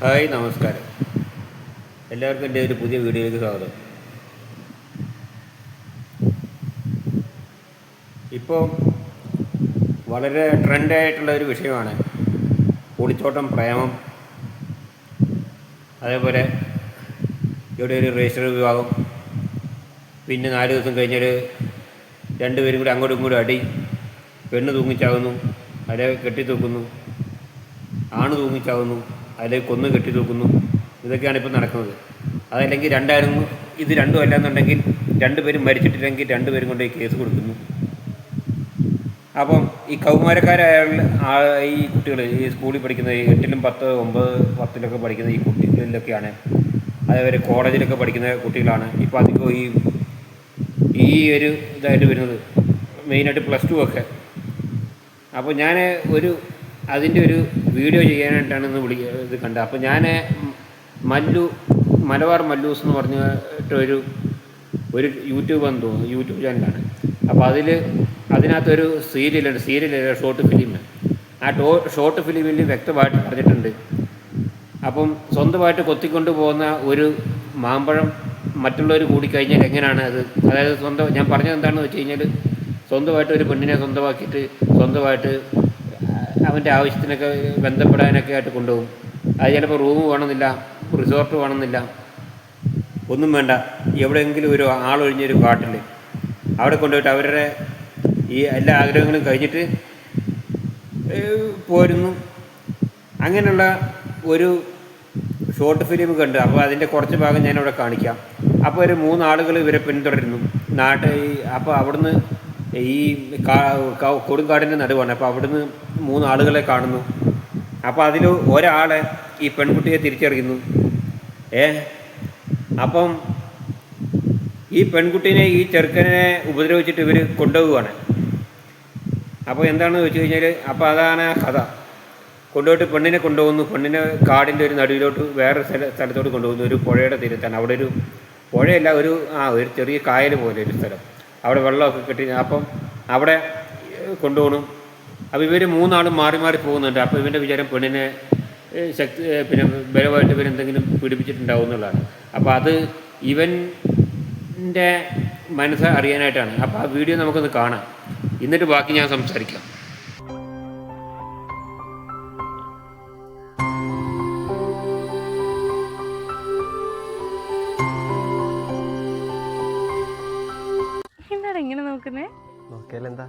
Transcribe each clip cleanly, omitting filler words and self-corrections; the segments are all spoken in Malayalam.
ഹായ് നമസ്കാരം. എല്ലാവർക്കും എൻ്റെ ഒരു പുതിയ വീഡിയോയിലേക്ക് സ്വാഗതം. ഇപ്പോൾ വളരെ ട്രെൻഡായിട്ടുള്ള ഒരു വിഷയമാണ് ഒളിച്ചോട്ടം, പ്രേമം, അതേപോലെ ഇവിടെ ഒരു രജിസ്റ്റർ വിവാഹം, പിന്നെ 4 ദിവസം കഴിഞ്ഞൊരു രണ്ടുപേരും കൂടി അങ്ങോട്ടും ഇങ്ങോട്ടും അടി, പെണ്ണ് തൂങ്ങിച്ചാകുന്നു, അല്ലെ കെട്ടി തൂക്കുന്നു, ആണ് തൂങ്ങിച്ചാകുന്നു, അല്ലെങ്കിൽ കൊന്ന് കെട്ടി തൂക്കുന്നു. ഇതൊക്കെയാണ് ഇപ്പോൾ നടക്കുന്നത്. അതല്ലെങ്കിൽ ഇത് രണ്ടും അല്ലാന്നുണ്ടെങ്കിൽ രണ്ടുപേരും മരിച്ചിട്ടില്ലെങ്കിൽ രണ്ടുപേരും കൊണ്ട് ഈ കേസ് കൊടുക്കുന്നു. അപ്പം ഈ കൗമാരക്കാരായ ഈ കുട്ടികൾ, ഈ സ്കൂളിൽ പഠിക്കുന്ന 8ലും 10, 9, 10ലൊക്കെ പഠിക്കുന്ന ഈ കുട്ടികളിലൊക്കെയാണ്, അതേപോലെ കോളേജിലൊക്കെ പഠിക്കുന്ന കുട്ടികളാണ് ഇപ്പോൾ അധികം ഈ ഒരു ഇതായിട്ട് വരുന്നത്, മെയിനായിട്ട് +2 ഒക്കെ. അപ്പോൾ ഞാൻ അതിൻ്റെ ഒരു വീഡിയോ ചെയ്യാനായിട്ടാണ് ഇത് കണ്ടത്. അപ്പോൾ ഞാൻ മലബാർ മല്ലൂസ് എന്ന് പറഞ്ഞിട്ടൊരു യൂട്യൂബ് ചാനലാണ്. അപ്പോൾ അതിനകത്തൊരു സീരിയലല്ല, ഷോർട്ട് ഫിലിം. ആ ഷോർട്ട് ഫിലിമിൽ വ്യക്തമായിട്ട് പറഞ്ഞിട്ടുണ്ട്. അപ്പം സ്വന്തമായിട്ട് കൊത്തിക്കൊണ്ട് പോകുന്ന ഒരു മാമ്പഴം മറ്റുള്ളവർ കൂടിക്കഴിഞ്ഞാൽ എങ്ങനെയാണ് അത്, അതായത് ഞാൻ പറഞ്ഞത് എന്താണെന്ന് വെച്ച് കഴിഞ്ഞാൽ, സ്വന്തമായിട്ട് ഒരു പെണ്ണിനെ സ്വന്തമാക്കിയിട്ട് സ്വന്തമായിട്ട് അവൻ്റെ ആവശ്യത്തിനൊക്കെ ബന്ധപ്പെടാനൊക്കെ ആയിട്ട് കൊണ്ടുപോകും. അത് ചിലപ്പോൾ റൂം വേണമെന്നില്ല, റിസോർട്ട് വേണമെന്നില്ല, ഒന്നും വേണ്ട. എവിടെയെങ്കിലും ഒരു ആളൊഴിഞ്ഞൊരു കാട്ടിൽ അവിടെ കൊണ്ടുപോയിട്ട് അവരുടെ ഈ എല്ലാ ആഗ്രഹങ്ങളും കഴിഞ്ഞിട്ട് പോരുന്നു. അങ്ങനെയുള്ള ഒരു ഷോർട്ട് ഫിലിം കണ്ട്. അപ്പോൾ അതിൻ്റെ കുറച്ച് ഭാഗം ഞാനിവിടെ കാണിക്കാം. അപ്പോൾ ഒരു 3 ആളുകൾ ഇവരെ പിന്തുടരുന്നു അപ്പോൾ അവിടുന്ന് ഈ കൊടുങ്കാടിൻ്റെ നടുവാണ്. അപ്പോൾ അവിടുന്ന് 3 ആളുകളെ കാണുന്നു. അപ്പോൾ അതിൽ ഒരാളെ ഈ പെൺകുട്ടിയെ തിരിച്ചറിയുന്നു. അപ്പം ഈ പെൺകുട്ടീനെ, ഈ ചെറുക്കനെ ഉപദ്രവിച്ചിട്ട് ഇവർ കൊണ്ടുപോവുകയാണ്. അപ്പോൾ എന്താണെന്ന് വെച്ച് കഴിഞ്ഞാൽ, അപ്പോൾ അതാണ് കഥ. കൊണ്ടുപോയിട്ട് പെണ്ണിനെ കൊണ്ടുപോകുന്നു. പെണ്ണിനെ കാടിൻ്റെ ഒരു നടുവിലോട്ട് വേറെ സ്ഥലത്തോട്ട് കൊണ്ടുപോകുന്നു, ഒരു പുഴയുടെ തീരത്താണ്. അവിടെ ഒരു പുഴയല്ല, ഒരു ചെറിയ കായൽ പോലെ ഒരു സ്ഥലം. അവിടെ വെള്ളമൊക്കെ കെട്ടി. അപ്പം അവിടെ കൊണ്ടുപോകണം. അപ്പോൾ ഇവർ 3 ആളും മാറി മാറി പോകുന്നുണ്ട്. അപ്പോൾ ഇവൻ്റെ വിചാരം പെണ്ണിനെ പിന്നെ ബലമായിട്ട് ഇവരെന്തെങ്കിലും പീഡിപ്പിച്ചിട്ടുണ്ടാവും എന്നുള്ളതാണ്. അപ്പോൾ അത് ഇവൻ്റെ മനസ്സ് അറിയാനായിട്ടാണ്. അപ്പോൾ ആ വീഡിയോ നമുക്കൊന്ന് കാണാം, എന്നിട്ട് ബാക്കി ഞാൻ സംസാരിക്കാം. എങ്ങനെ നോക്കുന്നേ? നോക്കിയാലെന്താ?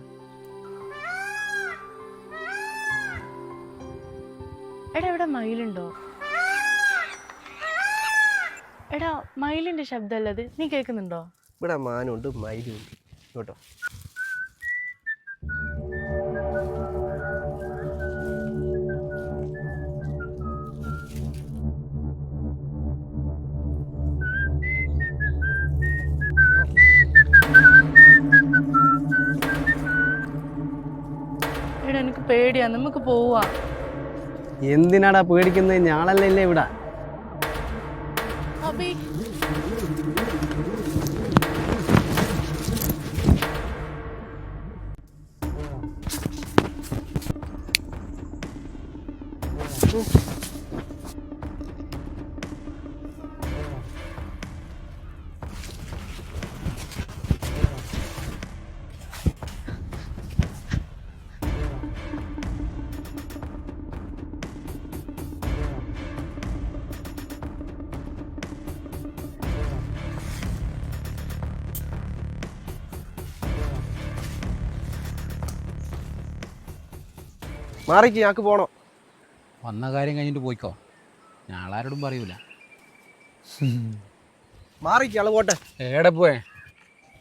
എടാ, ഇവിടെ മയിലുണ്ടോ? എടാ, മയിലിന്റെ ശബ്ദമല്ലത്, നീ കേൾക്കുന്നുണ്ടോ? ഇവിടെ മാനുണ്ട്, മയിലുണ്ട്. കേട്ടോ, എടാ, എനിക്ക് പേടിയാ, നമുക്ക് പോവാ. എന്തിനാടാ പേടിക്കുന്നത്? ഞാളല്ലേ ഇവിടെ. അബി, മാറിക്ക്, ഞങ്ങൾക്ക് പോണോ. വന്ന കാര്യം കഴിഞ്ഞിട്ട് പോയിക്കോ, ഞാളാരോടും പറയൂല. മാറിക്ക്, ആള് പോട്ടെ. ഏടെ പോയേ?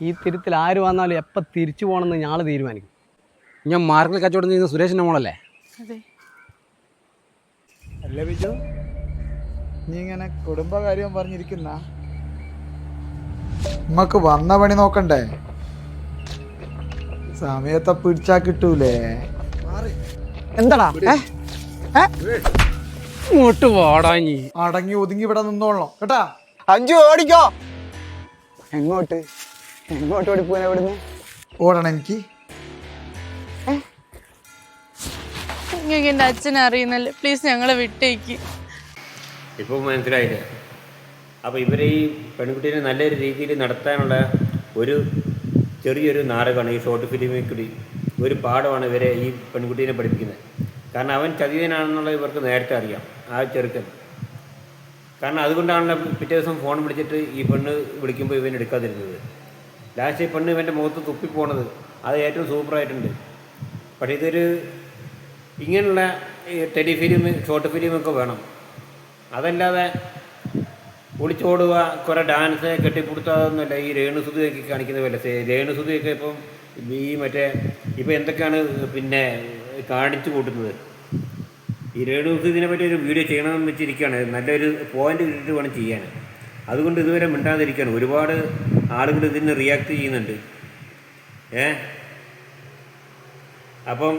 ഈ തിരുത്തിൽ ആര് വന്നാലും എപ്പോൾ തിരിച്ചു പോകണമെന്ന് ഞാള് തീരുമാനിക്കും. ഞാൻ മാർക്കറ്റിൽ കച്ചവടം ചെയ്യുന്ന സുരേഷിൻ്റെ മോളല്ലേ? അതെ. അല്ലേ ബിജു, നീ ഇങ്ങനെ കുടുംബകാര്യം പറഞ്ഞിരിക്കുന്ന നമുക്ക് വന്ന പണി നോക്കണ്ടേ? സമയത്തെ പിടിച്ചാ കിട്ടൂലേ? എന്താടാ ഇങ്ങോട്ട് വാടാഞ്ഞി. അടങ്ങി ഒതുങ്ങി ഇവിടെ നിന്നോളണം കേട്ടാ. അഞ്ചു ഓടിക്കോ. എങ്ങോട്ട് ഓടിപ്പോയി? എവിടുന്ന് ഓടണം? എനിക്ക് നിങ്ങൾക്ക് എൻ്റെ അച്ഛനെ അറിയുന്നല്ലേ, പ്ലീസ് ഞങ്ങളെ വിട്ടേക്ക്. ഇപ്പോൾ മനസ്സിലായില്ലേ? അപ്പോൾ ഇവരെ ഈ പെൺകുട്ടീനെ നല്ലൊരു രീതിയിൽ നടത്താനുള്ള ഒരു ചെറിയൊരു നാടകമാണ് ഈ ഷോർട്ട് ഫിലിമിൽ കൂടി, ഒരു പാഠമാണ് ഇവരെ ഈ പെൺകുട്ടീനെ പഠിപ്പിക്കുന്നത്. കാരണം അവൻ ചതിയനാണെന്നുള്ള ഇവർക്ക് നേരത്തെ അറിയാം, ആ ചെറുക്കൻ. കാരണം അതുകൊണ്ടാണല്ലോ പിറ്റേ ദിവസം ഫോൺ വിളിച്ചിട്ട് ഈ പെണ്ണ് വിളിക്കുമ്പോൾ ഇവൻ എടുക്കാതിരുന്നത്. ലാസ്റ്റ് ഈ പെണ്ണ് ഇവൻ്റെ മുഖത്ത് തുപ്പിപ്പോണത് അത് ഏറ്റവും സൂപ്പറായിട്ടുണ്ട്. പക്ഷേ ഇതൊരു ഇങ്ങനെയുള്ള ടെലിഫിലിം ഷോർട്ട് ഫിലിമൊക്കെ വേണം. അതല്ലാതെ ഒളിച്ചോടുക, കുറേ ഡാൻസ് കെട്ടിപ്പിടുത്താതൊന്നുമല്ല ഈ രേണുസുതിയൊക്കെ കാണിക്കുന്ന പോലെ. രേണുസുതിയൊക്കെ ഇപ്പം ഈ മറ്റേ ഇപ്പം എന്തൊക്കെയാണ് പിന്നെ കാണിച്ചു കൂട്ടുന്നത്. ഈ രേണുസുതിനെ പറ്റി ഒരു വീഡിയോ ചെയ്യണമെന്ന് വെച്ചിരിക്കുകയാണ്, നല്ലൊരു പോയിൻ്റ് കിട്ടിയിട്ട് വേണം ചെയ്യാൻ. അതുകൊണ്ട് ഇതുവരെ മിണ്ടാതിരിക്കുകയാണ്. ഒരുപാട് ആളുകൾ ഇതിന് റിയാക്ട് ചെയ്യുന്നുണ്ട്. അപ്പം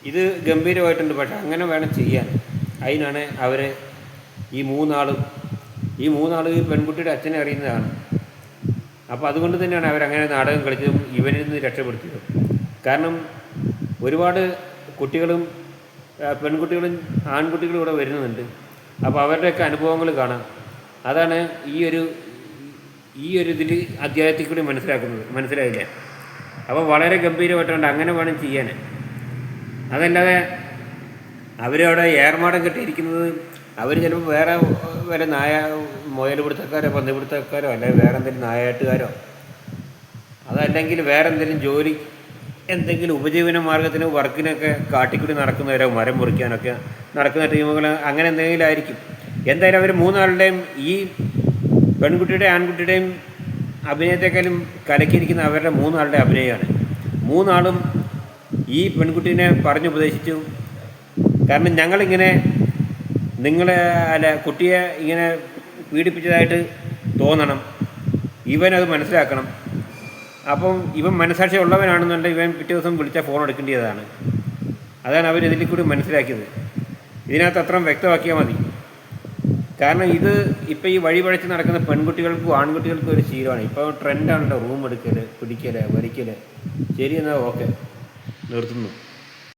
ഇത് ഗംഭീരമായിട്ടുണ്ട്. പക്ഷെ അങ്ങനെ വേണം ചെയ്യാൻ. അതിനാണ് അവർ ഈ മൂന്നാളും ഈ പെൺകുട്ടിയുടെ അച്ഛനെ അറിയുന്നതാണ്. അപ്പോൾ അതുകൊണ്ട് തന്നെയാണ് അവരങ്ങനെ നാടകം കളിച്ചതും ഇവനിൽ നിന്ന് രക്ഷപ്പെടുത്തിയതും. കാരണം ഒരുപാട് കുട്ടികളും പെൺകുട്ടികളും ആൺകുട്ടികളും ഇവിടെ വരുന്നുണ്ട്. അപ്പോൾ അവരുടെയൊക്കെ അനുഭവങ്ങൾ കാണാം. അതാണ് ഈ ഒരു ഇതിൽ അധ്യായത്തിൽ കൂടി മനസ്സിലായില്ലേ? അപ്പോൾ വളരെ ഗംഭീരമായിട്ടുണ്ട്. അങ്ങനെ വേണം ചെയ്യാൻ. അതല്ലാതെ അവരവിടെ ഏർമാടം കെട്ടിയിരിക്കുന്നത് അവർ ചിലപ്പോൾ വേറെ വല്ല മുയൽ പിടുത്തക്കാരോ പന്നി പിടുത്തക്കാരോ അല്ലെങ്കിൽ വേറെ എന്തെങ്കിലും നായാട്ടുകാരോ അതല്ലെങ്കിൽ വേറെ എന്തെങ്കിലും ജോലി എന്തെങ്കിലും ഉപജീവന മാർഗത്തിന് വർക്കിനൊക്കെ കാട്ടിക്കൂടി നടക്കുന്നവരോ മരം മുറിക്കാനൊക്കെ നടക്കുന്ന ടീമുകൾ അങ്ങനെ എന്തെങ്കിലും ആയിരിക്കും. എന്തായാലും അവർ മൂന്നാളുടെയും ഈ പെൺകുട്ടിയുടെ ആൺകുട്ടിയുടെയും അഭിനയത്തെക്കാളും കലക്കിയിരിക്കുന്ന അവരുടെ മൂന്നാളുടെ അഭിനയമാണ്. മൂന്നാളും ഈ പെൺകുട്ടീനെ പറഞ്ഞുപദേശിച്ചു. കാരണം ഞങ്ങളിങ്ങനെ കുട്ടിയെ ഇങ്ങനെ പീഡിപ്പിച്ചതായിട്ട് തോന്നണം, ഇവനത് മനസ്സിലാക്കണം. അപ്പം ഇവൻ മനസാക്ഷി ഉള്ളവനാണെന്നുണ്ടെങ്കിൽ ഇവൻ പിറ്റേ ദിവസം വിളിച്ചാൽ ഫോൺ എടുക്കേണ്ടതാണ്. അതാണ് അവരിതിൽ കൂടി മനസ്സിലാക്കിയത്. ഇതിനകത്ത് അത്രയും വ്യക്തമാക്കിയാൽ മതി. കാരണം ഇത് ഇപ്പോൾ ഈ വഴി പഴച്ച് നടക്കുന്ന പെൺകുട്ടികൾക്കും ആൺകുട്ടികൾക്കും ഒരു ശീലമാണ്. ഇപ്പോൾ ട്രെൻഡാണല്ലോ റൂം എടുക്കൽ, പിടിക്കൽ, വലിക്കൽ. ശരി എന്നാൽ ഓക്കെ, നിർത്തുന്നു.